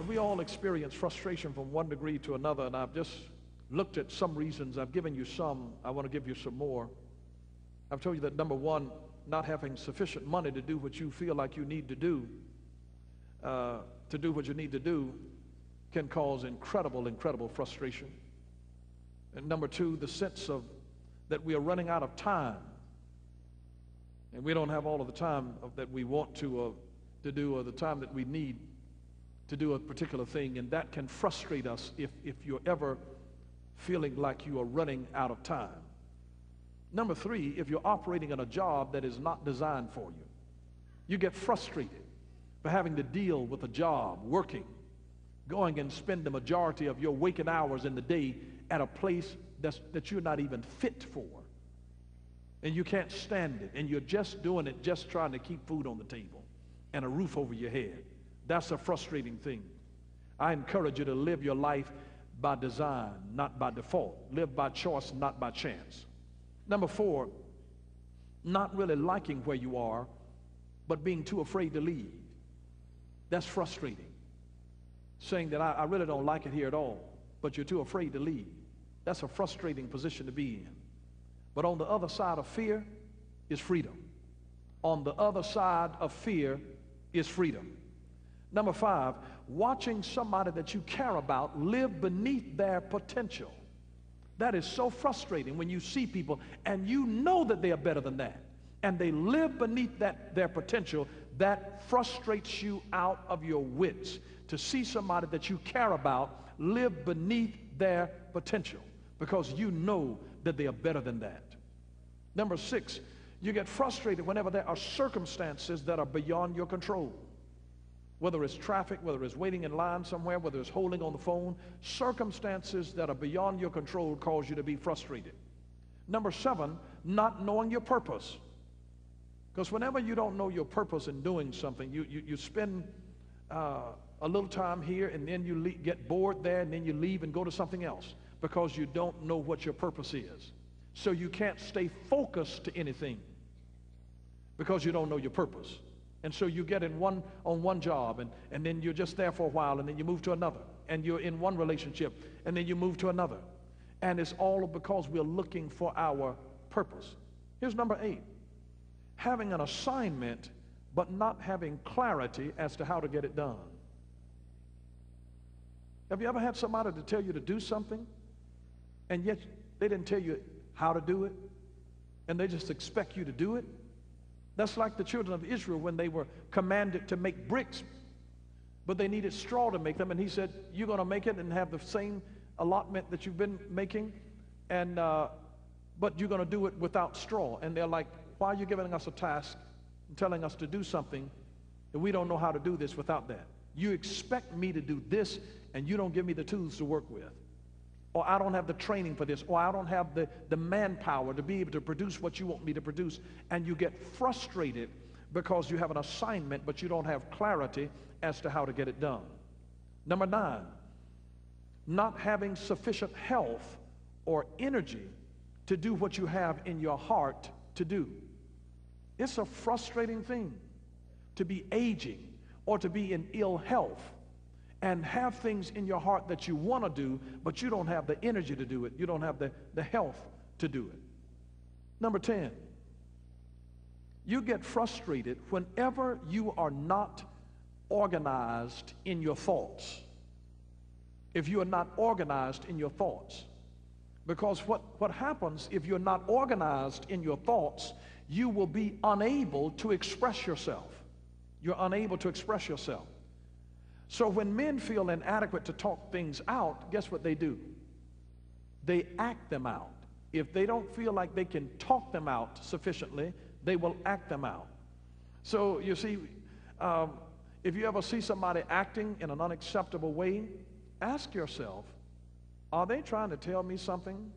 we all experience frustration from one degree to another, and I've just looked at some reasons. I've given you some. I want to give you some more. I've told you that, number one, not having sufficient money to do what you feel like you need to do what you need to do, can cause incredible frustration. And number two, the sense of that we are running out of time, and we don't have all of the time that we want to do, or the time that we need to do a particular thing, and that can frustrate us if you're ever feeling like you are running out of time. Number three, if you're operating in a job that is not designed for you, you get frustrated for having to deal with a job, working, going and spend the majority of your waking hours in the day at a place that you're not even fit for, and you can't stand it, and you're just doing it just trying to keep food on the table and a roof over your head. That's a frustrating thing. I encourage you to live your life by design, not by default. Live by choice, not by chance. Number four, not really liking where you are, but being too afraid to leave. That's frustrating. Saying that I really don't like it here at all, but you're too afraid to leave. That's a frustrating position to be in. But on the other side of fear is freedom. On the other side of fear is freedom. Number five, watching somebody that you care about live beneath their potential. That is so frustrating when you see people and you know that they are better than that, and they live beneath their potential. That frustrates you out of your wits, to see somebody that you care about live beneath their potential, because you know that they are better than that. Number six, you get frustrated whenever there are circumstances that are beyond your control. Whether it's traffic, whether it's waiting in line somewhere, whether it's holding on the phone, circumstances that are beyond your control cause you to be frustrated. Number seven, not knowing your purpose. Because whenever you don't know your purpose in doing something, you spend a little time here, and then you get bored there, and then you leave and go to something else because you don't know what your purpose is. So you can't stay focused to anything because you don't know your purpose. And so you get on one job, and then you're just there for a while, and then you move to another, and you're in one relationship, and then you move to another. And it's all because we're looking for our purpose. Here's number 8. Having an assignment, but not having clarity as to how to get it done. Have you ever had somebody to tell you to do something, and yet they didn't tell you how to do it, and they just expect you to do it? That's like the children of Israel when they were commanded to make bricks, but they needed straw to make them, and he said, you're going to make it and have the same allotment that you've been making, and but you're going to do it without straw. And they're like, why are you giving us a task and telling us to do something that we don't know how to do this without that? You expect me to do this, and you don't give me the tools to work with. Or I don't have the training for this, or I don't have the manpower to be able to produce what you want me to produce. And you get frustrated because you have an assignment, but you don't have clarity as to how to get it done. Number 9, not having sufficient health or energy to do what you have in your heart to do. It's a frustrating thing to be aging or to be in ill health and have things in your heart that you want to do, but you don't have the energy to do it. You don't have the health to do it. Number 10, you get frustrated whenever you are not organized in your thoughts. If you are not organized in your thoughts. Because what happens if you're not organized in your thoughts, you will be unable to express yourself. You're unable to express yourself. So when men feel inadequate to talk things out, guess what they do? They act them out. If they don't feel like they can talk them out sufficiently, they will act them out. So you see, if you ever see somebody acting in an unacceptable way, ask yourself, are they trying to tell me something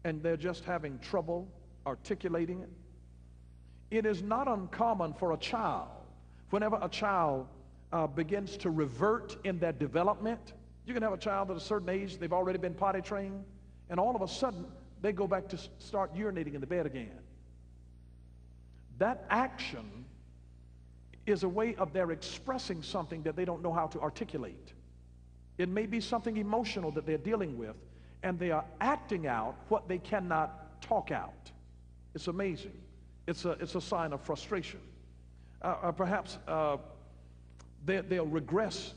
and they're just having trouble articulating it? It is not uncommon for a child, whenever a child begins to revert in their development. You can have a child at a certain age, they've already been potty trained, and all of a sudden they go back to start urinating in the bed again. That action is a way of their expressing something that they don't know how to articulate. It may be something emotional that they're dealing with, and they are acting out what they cannot talk out. It's amazing. It's a sign of frustration. Perhaps they'll regress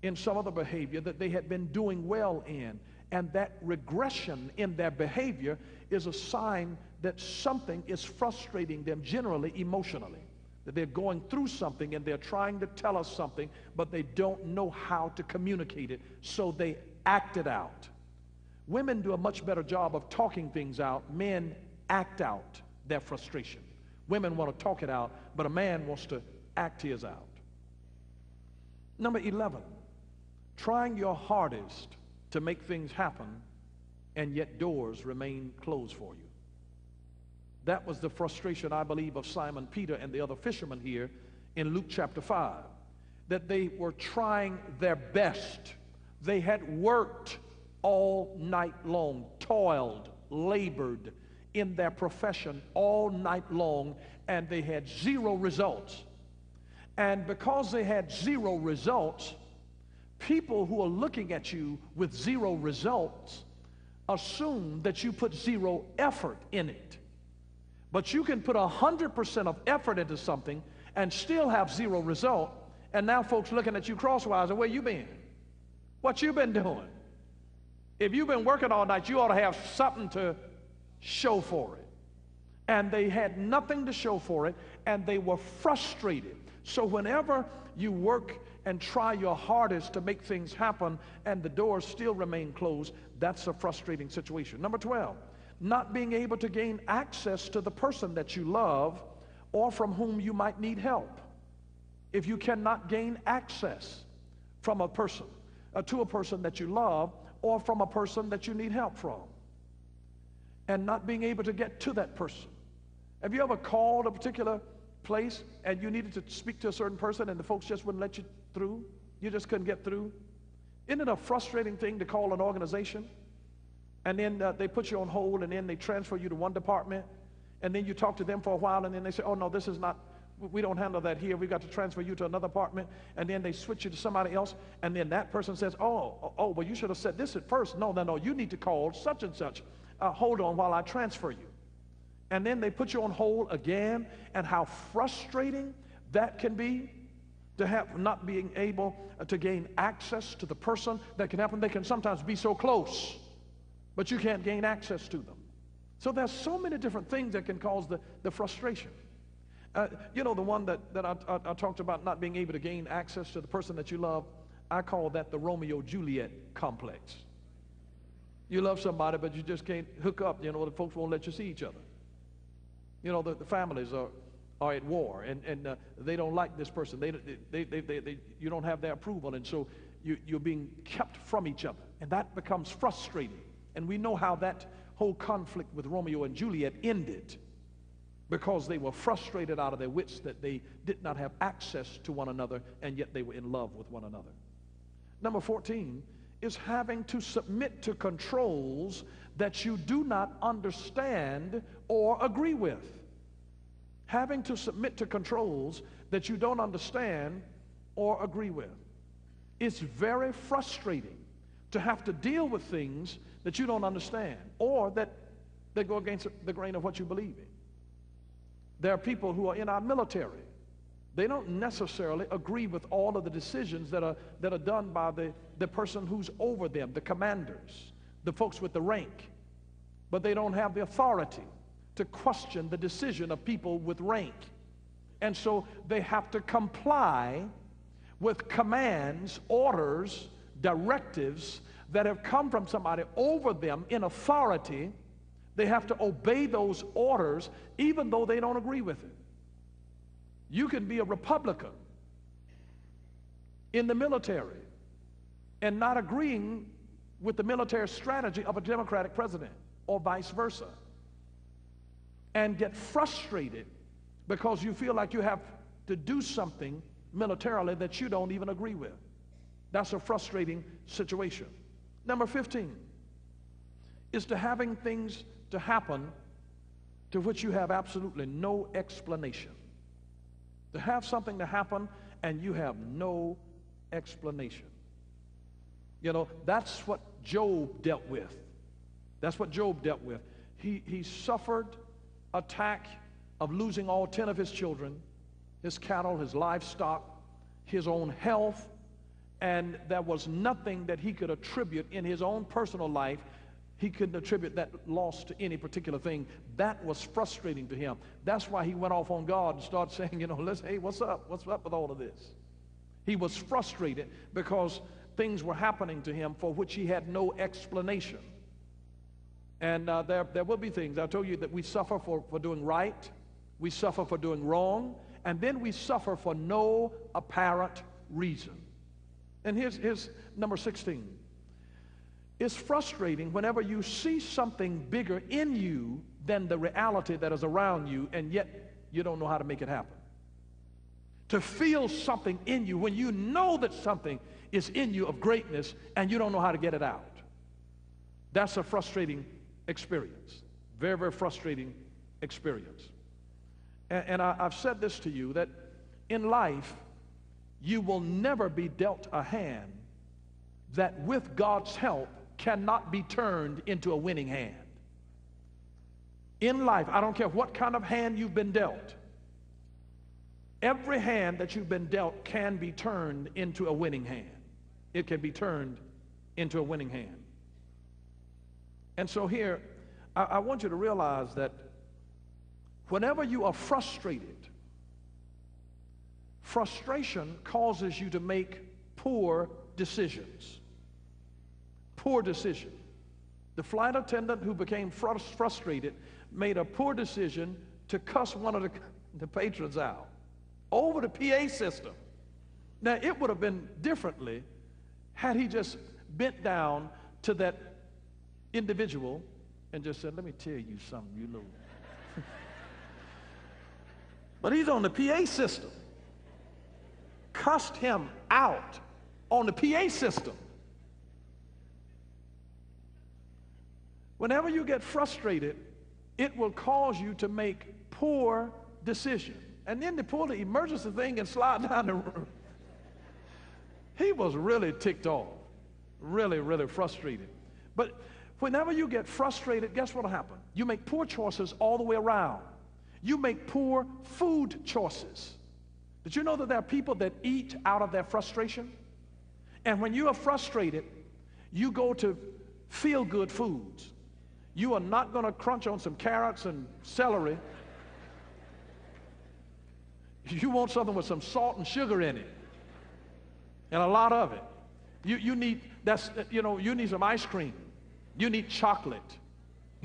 in some other behavior that they had been doing well in, and that regression in their behavior is a sign that something is frustrating them, generally emotionally, that they're going through something and they're trying to tell us something, but they don't know how to communicate it, so they act it out. Women do a much better job of talking things out. Men act out their frustration. Women want to talk it out, but a man wants to act his out. Number 11, trying your hardest to make things happen, and yet doors remain closed for you. That was the frustration, I believe, of Simon Peter and the other fishermen here in Luke chapter 5, that they were trying their best. They had worked all night long, toiled, labored in their profession all night long, and they had zero results. And because they had zero results, people who are looking at you with zero results assume that you put zero effort in it. But you can put 100% of effort into something and still have zero result, and now folks looking at you crosswise, and where you been? What you been doing? If you've been working all night, you ought to have something to show for it. And they had nothing to show for it, and they were frustrated. So whenever you work and try your hardest to make things happen and the doors still remain closed, that's a frustrating situation. Number 12, not being able to gain access to the person that you love or from whom you might need help. If you cannot gain access from a person, to a person that you love, or from a person that you need help from, and not being able to get to that person. Have you ever called a particular place and you needed to speak to a certain person and the folks just wouldn't let you through? You just couldn't get through? Isn't it a frustrating thing to call an organization and then they put you on hold and then they transfer you to one department and then you talk to them for a while and then they say, oh no, this is not, we don't handle that here, we've got to transfer you to another department, and then they switch you to somebody else, and then that person says, oh, well, you should have said this at first. No, you need to call such and such. Hold on while I transfer you. And then they put you on hold again, and how frustrating that can be to have not being able to gain access to the person that can happen. They can sometimes be so close, but you can't gain access to them. So there's so many different things that can cause the frustration. You know, the one that I talked about, not being able to gain access to the person that you love, I call that the Romeo-Juliet complex. You love somebody, but you just can't hook up. You know, the folks won't let you see each other. You know, the families are at war, and they don't like this person. You don't have their approval, and so you're being kept from each other, and that becomes frustrating. And we know how that whole conflict with Romeo and Juliet ended, because they were frustrated out of their wits that they did not have access to one another, and yet they were in love with one another. Number 14 is having to submit to controls that you do not understand or agree with. Having to submit to controls that you don't understand or agree with. It's very frustrating to have to deal with things that you don't understand or that go against the grain of what you believe in. There are people who are in our military. They don't necessarily agree with all of the decisions that are done by the person who's over them, the commanders, the folks with the rank. But they don't have the authority to question the decision of people with rank. And so they have to comply with commands, orders, directives that have come from somebody over them in authority. They have to obey those orders even though they don't agree with it. You can be a Republican in the military and not agreeing with the military strategy of a Democratic president or vice versa, and get frustrated because you feel like you have to do something militarily that you don't even agree with. That's a frustrating situation. Number 15 is to having things to happen to which you have absolutely no explanation. To have something to happen and you have no explanation. You know, that's what Job dealt with. That's what Job dealt with. He suffered attack of losing all 10 of his children, his cattle, his livestock, his own health, and there was nothing that he could attribute in his own personal life. He couldn't attribute that loss to any particular thing. That was frustrating to him. That's why he went off on God and started saying, you know, hey, what's up? What's up with all of this? He was frustrated because things were happening to him for which he had no explanation. And there will be things. I told you that we suffer for doing right. We suffer for doing wrong. And then we suffer for no apparent reason. And here's number 16. It's frustrating whenever you see something bigger in you than the reality that is around you, and yet you don't know how to make it happen. To feel something in you when you know that something is in you of greatness and you don't know how to get it out. That's a frustrating experience. Very, very frustrating experience. And I've said this to you, that in life, you will never be dealt a hand that with God's help cannot be turned into a winning hand. In life, I don't care what kind of hand you've been dealt, every hand that you've been dealt can be turned into a winning hand. It can be turned into a winning hand. And so here, I want you to realize that whenever you are frustrated, frustration causes you to make poor decisions. Poor decision. The flight attendant who became frustrated made a poor decision to cuss one of the patrons out over the PA system. Now, it would have been differently had he just bent down to that individual and just said, let me tell you something, you know. But he's on the PA system. Cussed him out on the PA system. Whenever you get frustrated, it will cause you to make poor decisions. And then to pull the emergency thing and slide down the room. He was really ticked off. Really, really frustrated. But whenever you get frustrated, guess what will happen? You make poor choices all the way around. You make poor food choices. Did you know that there are people that eat out of their frustration? And when you are frustrated, you go to feel-good foods. You are not going to crunch on some carrots and celery. You want something with some salt and sugar in it, and a lot of it. You need you need some ice cream. You need chocolate.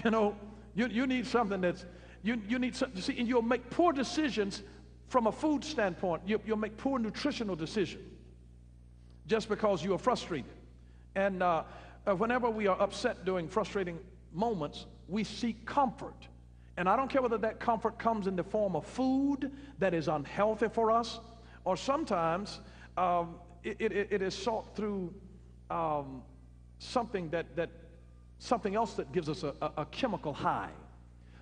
You need something that's you need something. See, and you'll make poor decisions from a food standpoint. You'll make poor nutritional decisions just because you are frustrated. And whenever we are upset during frustrating moments, we seek comfort. And I don't care whether that comfort comes in the form of food that is unhealthy for us, or sometimes it is sought through something else that gives us a chemical high.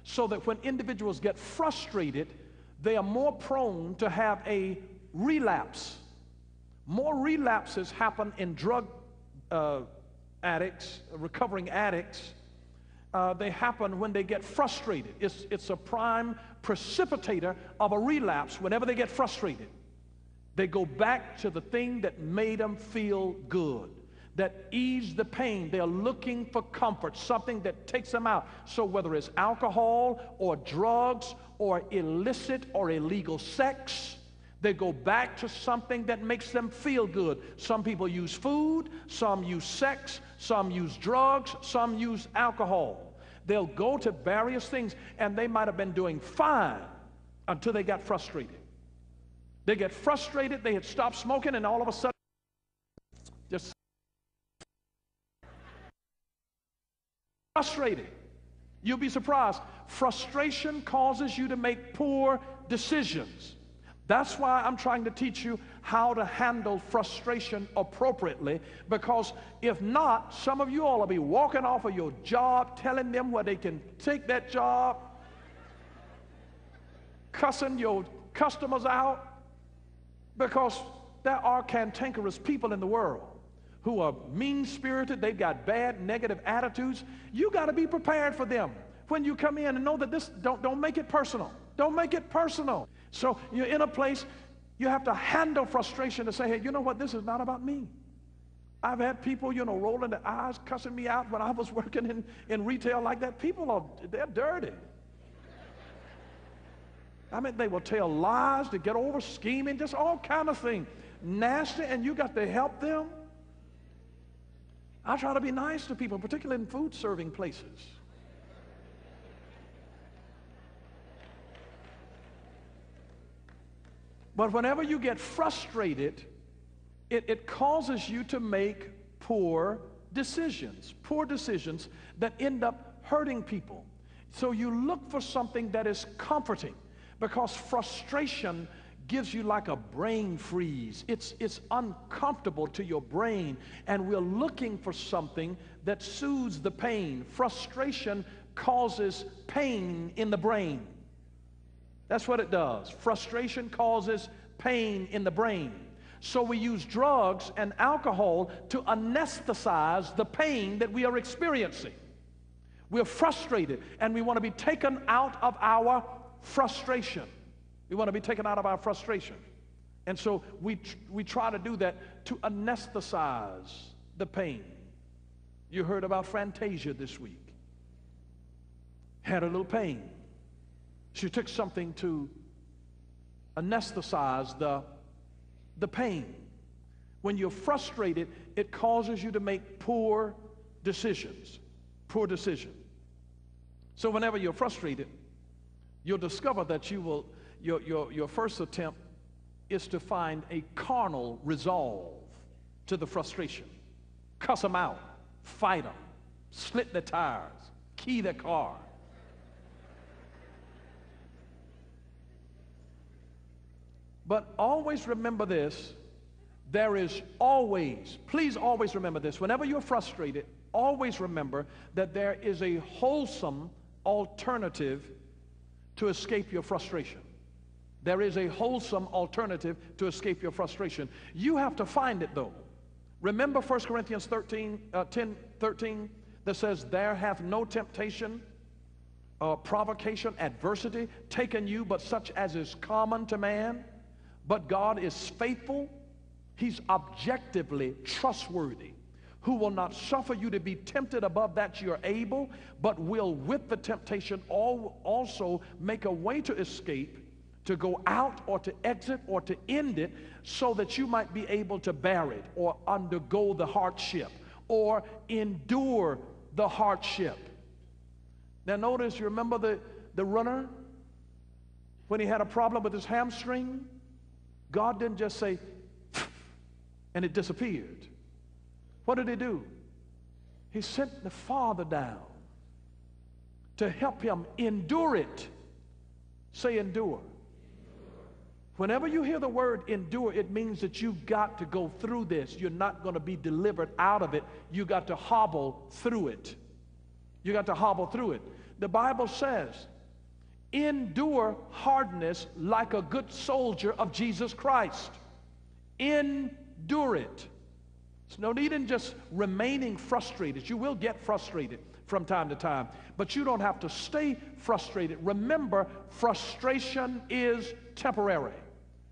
So that when individuals get frustrated, they are more prone to have a relapse. More relapses happen in drug addicts, recovering addicts. They happen when they get frustrated. It's a prime precipitator of a relapse. Whenever they get frustrated, they go back to the thing that made them feel good, that eased the pain. They're looking for comfort, something that takes them out. So whether it's alcohol or drugs or illicit or illegal sex, they go back to something that makes them feel good. Some people use food, some use sex, some use drugs, some use alcohol. They'll go to various things, and they might have been doing fine until they got frustrated. They get frustrated, they had stopped smoking, and all of a sudden, just frustrated. You'll be surprised. Frustration causes you to make poor decisions. That's why I'm trying to teach you how to handle frustration appropriately, because if not, some of you all will be walking off of your job, telling them where they can take that job, cussing your customers out, Because there are cantankerous people in the world who are mean-spirited. They've got bad, negative attitudes. You got to be prepared for them when you come in, and know that this, don't make it personal. Don't make it personal. So you're in a place, you have to handle frustration to say, hey, you know what? This is not about me. I've had people, rolling their eyes, cussing me out when I was working in retail like that. They're dirty. I mean, they will tell lies to get over, scheming, just all kind of things. Nasty, and you got to help them. I try to be nice to people, particularly in food serving places. But whenever you get frustrated, it causes you to make poor decisions that end up hurting people. So you look for something that is comforting, because frustration gives you like a brain freeze. It's uncomfortable to your brain, and we're looking for something that soothes the pain. Frustration causes pain in the brain. That's what it does. Frustration causes pain in the brain. So we use drugs and alcohol to anesthetize the pain that we are experiencing. We're frustrated, and we want to be taken out of our frustration. We want to be taken out of our frustration. And so we try to do that to anesthetize the pain. You heard about Fantasia this week. Had a little pain. She took something to anesthetize the pain. When you're frustrated, it causes you to make poor decisions. Poor decision. So whenever you're frustrated, you'll discover that your first attempt is to find a carnal resolve to the frustration. Cuss them out, fight them, slit their tires, key their car. But always remember this, there is always, please always remember this, whenever you're frustrated, always remember that there is a wholesome alternative to escape your frustration. There is a wholesome alternative to escape your frustration. You have to find it though. Remember 1 Corinthians 10:13 that says, there hath no temptation, provocation, adversity taken you, but such as is common to man. But God is faithful. He's objectively trustworthy, who will not suffer you to be tempted above that you are able, but will with the temptation also make a way to escape, to go out or to exit or to end it, so that you might be able to bear it or undergo the hardship or endure the hardship. Now notice, you remember the runner when he had a problem with his hamstring? God didn't just say, and it disappeared. What did he do? He sent the Father down to help him endure it. Say endure. Whenever you hear the word endure, it means that you've got to go through this. You're not going to be delivered out of it. You got to hobble through it. You got to hobble through it. The Bible says, endure hardness like a good soldier of Jesus Christ. Endure it. There's no need in just remaining frustrated. You will get frustrated from time to time, but you don't have to stay frustrated. Remember, frustration is temporary.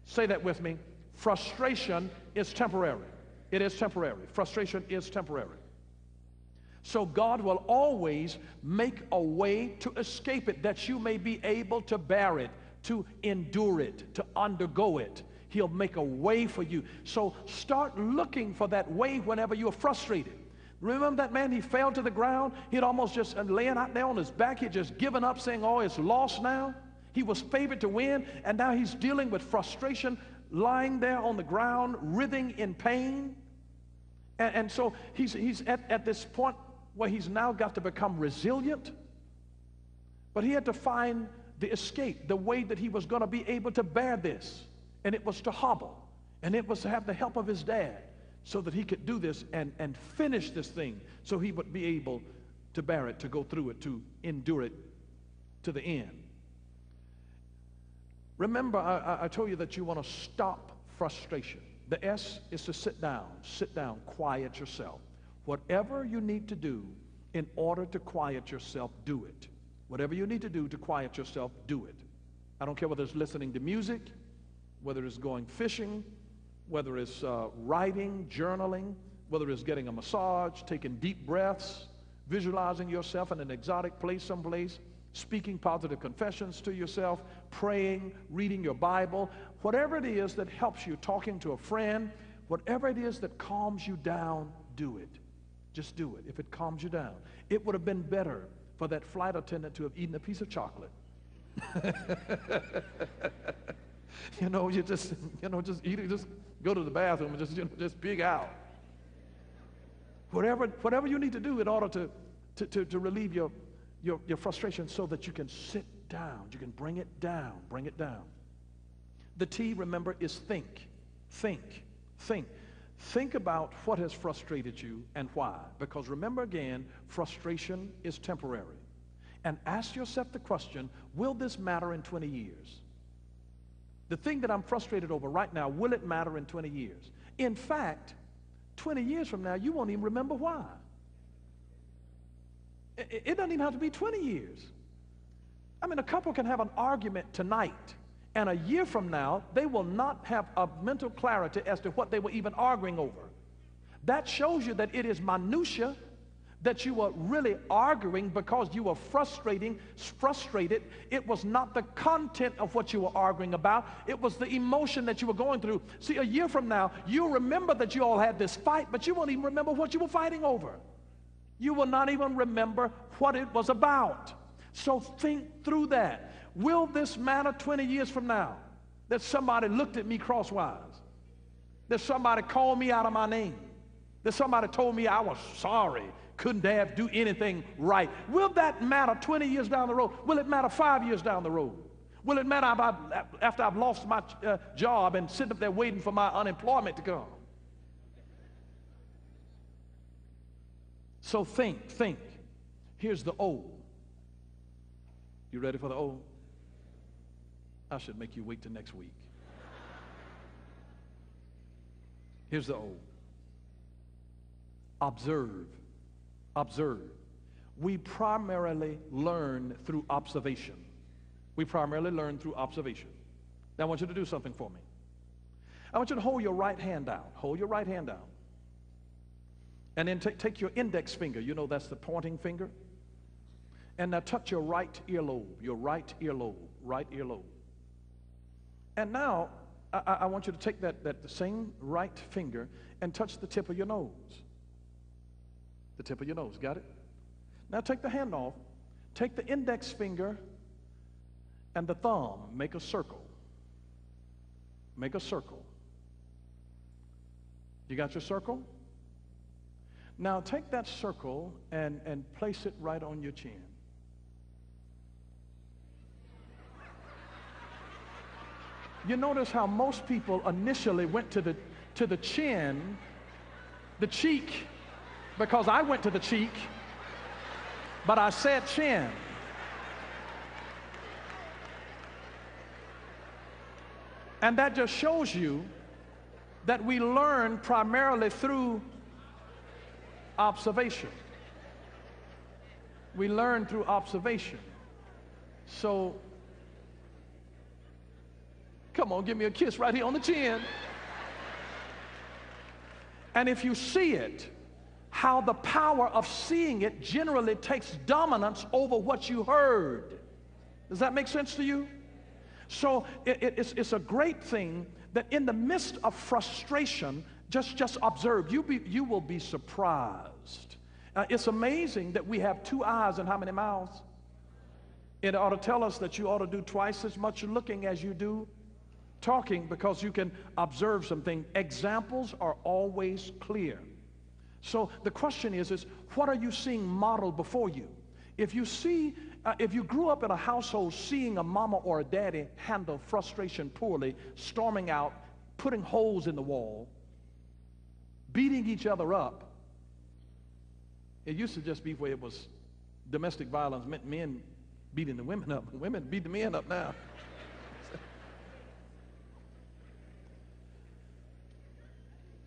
Say that with me. Frustration is temporary. It is temporary. Frustration is temporary. So God will always make a way to escape it, that you may be able to bear it, to endure it, to undergo it. He'll make a way for you. So start looking for that way whenever you're frustrated. Remember that man, he fell to the ground. He'd almost just laying out there on his back. He'd just given up, saying, oh, it's lost now. He was favored to win, and now he's dealing with frustration, lying there on the ground, writhing in pain. And so he's at this point where he's now got to become resilient. But he had to find the escape, the way that he was going to be able to bear this. And it was to hobble. And it was to have the help of his dad so that he could do this and finish this thing, so he would be able to bear it, to go through it, to endure it to the end. Remember, I told you that you want to stop frustration. The S is to sit down, quiet yourself. Whatever you need to do in order to quiet yourself, do it. Whatever you need to do to quiet yourself, do it. I don't care whether it's listening to music, whether it's going fishing, whether it's writing, journaling, whether it's getting a massage, taking deep breaths, visualizing yourself in an exotic place someplace, speaking positive confessions to yourself, praying, reading your Bible, whatever it is that helps you, talking to a friend, whatever it is that calms you down, do it. Just do it if it calms you down. It would have been better for that flight attendant to have eaten a piece of chocolate. You just eat it, just go to the bathroom and just pig out. Whatever you need to do in order to relieve your frustration so that you can sit down, you can bring it down. The T, remember, is think. Think about what has frustrated you and why. Because remember again, frustration is temporary. And ask yourself the question, will this matter in 20 years? The thing that I'm frustrated over right now, will it matter in 20 years? In fact, 20 years from now, you won't even remember why. It doesn't even have to be 20 years. I mean, a couple can have an argument tonight, and a year from now, they will not have a mental clarity as to what they were even arguing over. That shows you that it is minutia, that you were really arguing because you were frustrated. It was not the content of what you were arguing about. It was the emotion that you were going through. See, a year from now, you'll remember that you all had this fight, but you won't even remember what you were fighting over. You will not even remember what it was about. So think through that. Will this matter 20 years from now? That somebody looked at me crosswise. That somebody called me out of my name. That somebody told me I was sorry, couldn't have do anything right. Will that matter 20 years down the road? Will it matter 5 years down the road? Will it matter after I've lost my job and sitting up there waiting for my unemployment to come? So think. Here's the O. You ready for the O? I should make you wait till next week. Here's the O. Observe. We primarily learn through observation. Now I want you to do something for me. I want you to hold your right hand out. And then take your index finger. You know that's the pointing finger. And now touch your right earlobe. And now I want you to take that same right finger and touch the tip of your nose. Got it? Now take the hand off. Take the index finger and the thumb. Make a circle. You got your circle? Now take that circle and place it right on your chin. You notice how most people initially went to the chin, the cheek, because I went to the cheek, but I said chin. And that just shows you that we learn primarily through observation. So, come on, give me a kiss right here on the chin. And if you see it, how the power of seeing it generally takes dominance over what you heard. Does that make sense to you? So it's a great thing that in the midst of frustration, just observe. You will be surprised. It's amazing that we have 2 eyes and how many mouths? It ought to tell us that you ought to do twice as much looking as you do talking, because you can observe something. Examples are always clear. So the question is what are you seeing modeled before you? If you grew up in a household seeing a mama or a daddy handle frustration poorly, storming out, putting holes in the wall, beating each other up, it used to just be where it was domestic violence meant men beating the women up. Women beat the men up now.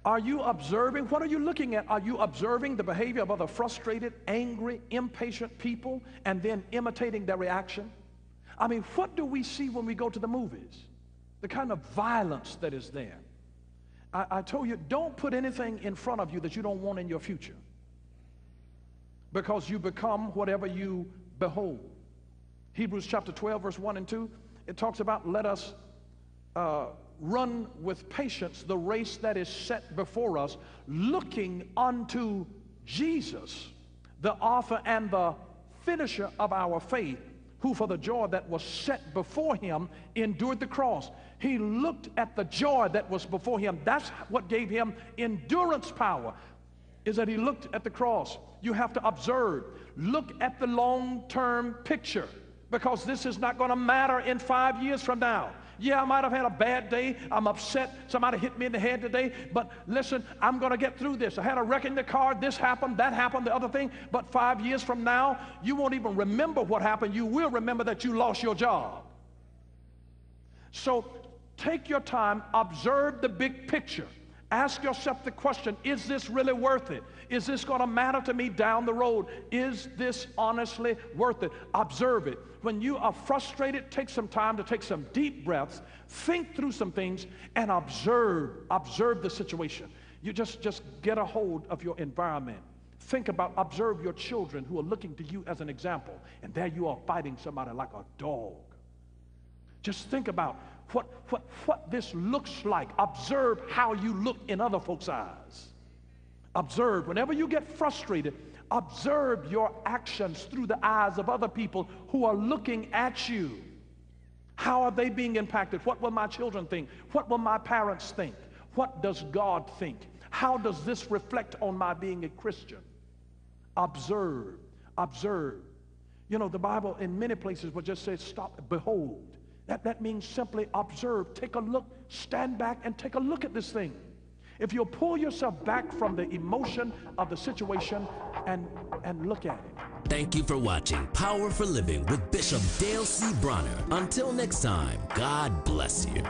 Are you observing? What are you looking at? Are you observing the behavior of other frustrated, angry, impatient people and then imitating their reaction? I mean, what do we see when we go to the movies? The kind of violence that is there. I told you, don't put anything in front of you that you don't want in your future, because you become whatever you behold. Hebrews chapter 12, verse 1 and 2, it talks about, let us run with patience the race that is set before us, looking unto Jesus, the author and the finisher of our faith, who for the joy that was set before him endured the cross. He looked at the joy that was before him. That's what gave him endurance power, is that he looked at the cross. You have to observe. Look at the long-term picture, because this is not going to matter in 5 years from now. Yeah, I might have had a bad day. I'm upset. Somebody hit me in the head today. But listen, I'm going to get through this. I had a wreck in the car. This happened, that happened, the other thing. But 5 years from now, you won't even remember what happened. You will remember that you lost your job. So take your time, observe the big picture. Ask yourself the question, is this really worth it? Is this going to matter to me down the road? Is this honestly worth it? Observe it. When you are frustrated, take some time to take some deep breaths, think through some things, and observe the situation. You just get a hold of your environment. Think about, observe your children who are looking to you as an example, and there you are fighting somebody like a dog. Just think about what this looks like. Observe how you look in other folks' eyes. Observe. Whenever you get frustrated, observe your actions through the eyes of other people who are looking at you. How are they being impacted? What will my children think? What will my parents think? What does God think? How does this reflect on my being a Christian? Observe. Observe. You know, the Bible in many places will just say, stop, behold. That means simply observe, take a look, stand back and take a look at this thing. If you'll pull yourself back from the emotion of the situation and look at it. Thank you for watching Power for Living with Bishop Dale C. Bronner. Until next time, God bless you.